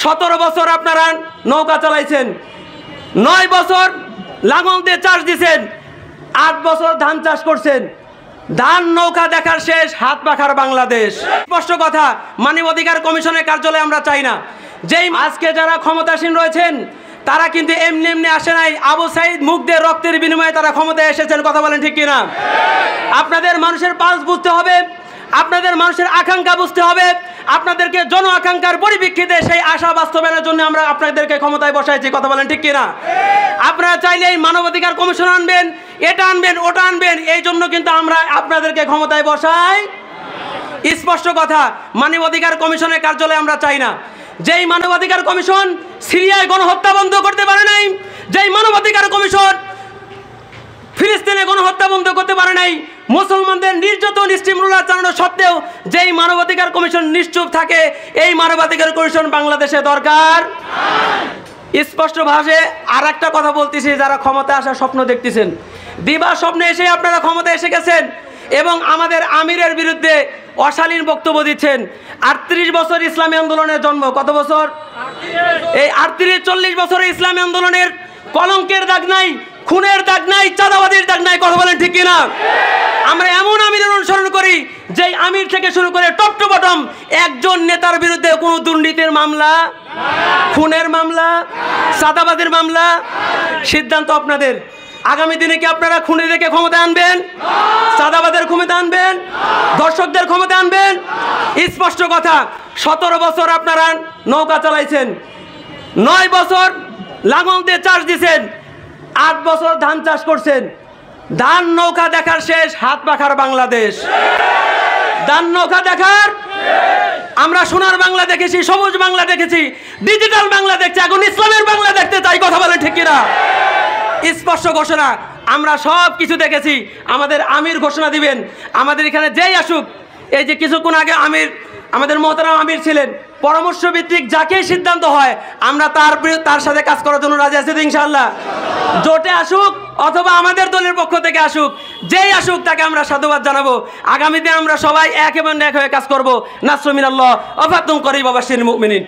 17 বছর আপনারা নৌকা চালাইছেন, 9 বছর লাঙল দিয়ে চাষ দিয়েছেন, 8 বছর ধান চাষ করছেন। ধান নৌকা দেখার শেষ, হাত পাখার বাংলাদেশ। স্পষ্ট কথা, মানবাধিকার কমিশনের কার্যালয়ে আমরা চাই না। যেই আজকে যারা ক্ষমতাসীন রয়েছেন তারা কিন্তু এমনি এমনি আসে নাই। আবু সাইদ মুখ দিয়ে রক্তের বিনিময়ে তারা ক্ষমতায় এসেছেন, কথা বলেন ঠিক কিনা? আপনাদের মানুষের পালস বুঝতে হবে, আপনাদের মানুষের আকাঙ্ক্ষা বুঝতে হবে। আপনাদেরকে জন আকাঙ্ক্ষার পরিপ্রেক্ষিতে সেই আশা বাস্তবায়নের জন্য আমরা আপনাদেরকে ক্ষমতায় বসাইছি, কথা বলেন ঠিক কিনা? আপনারা চাইলে এই মানবাধিকার কমিশন আনবেন, এটা আনবেন, ওটা আনবেন, এই জন্য কিন্তু আমরা আপনাদেরকে ক্ষমতায় বসাই। স্পষ্ট কথা, মানবাধিকার কমিশনের কার্যালয়ে আমরা চাই না। যেই মানবাধিকার কমিশন সিরিয়ায় গণহত্যা বন্ধ করতে পারে নাই, যেই মানবাধিকার কমিশন ফিলিস্তিনে গণহত্যা বন্ধ করতে পারে নাই, মুসলমানদের নির্যাতন স্টিমুলার চালানো সত্ত্বেও যেই মানবাধিকার কমিশন নিশ্চুপ থাকে, এই মানবাধিকার কমিশন বাংলাদেশে দরকার। স্পষ্ট ভাষায় আর একটা কথা বলতেছি, যারা ক্ষমতায় আসার স্বপ্ন দেখতেছেন, দিবা স্বপ্নে এসে আপনারা ক্ষমতায় এসে গেছেন এবং আমাদের আমিরের বিরুদ্ধে অশালীন বক্তব্য দিচ্ছেন। 38 বছর ইসলামী আন্দোলনের জন্ম, কত বছর? এই 38-40 বছরের ইসলামী আন্দোলনের কলঙ্কের দাগ নাই, খুনের দাগ নাই, চাঁদাবাজির দাগ নাই, কথা বলেন ঠিক কিনা? আমরা এমন আমিরের অনুসরণ করি যেই আমির থেকে শুরু করে টপ টু বটম একজন নেতার বিরুদ্ধে কোনো দুর্নীতির মামলা, খুনের মামলা, চাঁদাবাজির মামলা। সিদ্ধান্ত আপনাদের। আগামী দিনে কি আপনারা খুনি দেখে ক্ষমতা আনবেন? চাঁদাবাদের ক্ষমতা আনবেন? দর্শকদের ক্ষমতা আনবেন? স্পষ্ট কথা, 17 বছর আপনারা নৌকা চালাইছেন, 9 বছর লাঙল দিয়ে চাষ দিয়েছেন, 8 বছর ধান চাষ করছেন। ধান নৌকা দেখার শেষ, হাত পাখার বাংলাদেশ। ধান নৌকা দেখার, আমরা সোনার বাংলা দেখেছি, সবুজ বাংলা দেখেছি, ডিজিটাল বাংলা দেখছি, এখন ইসলামের বাংলা দেখতে চাই, কথা বলে ঠিক কিনা? স্পষ্ট ঘোষণা, আমরা সব কিছু দেখেছি। আমাদের আমির ঘোষণা দিবেন, আমাদের এখানে যেই আসুক। এই যে কিছুক্ষণ আগে আমির, আমাদের মোহতারাম আমির ছিলেন, পরামর্শ ভিত্তিক যাকেই সিদ্ধান্ত হয় আমরা তার সাথে কাজ করার জন্য রাজি আছি ইনশাআল্লাহ। জোটে আসুক অথবা আমাদের দলের পক্ষ থেকে আসুক, যেই আসুক তাকে আমরা সাধুবাদ জানাবো। আগামীতে আমরা সবাই এক এবং এক হয়ে কাজ করবো। নাসরুল মিনাল্লাহ ওয়া ফাতহুন করিব ওয়া বাশশিরিল মুমিনিন।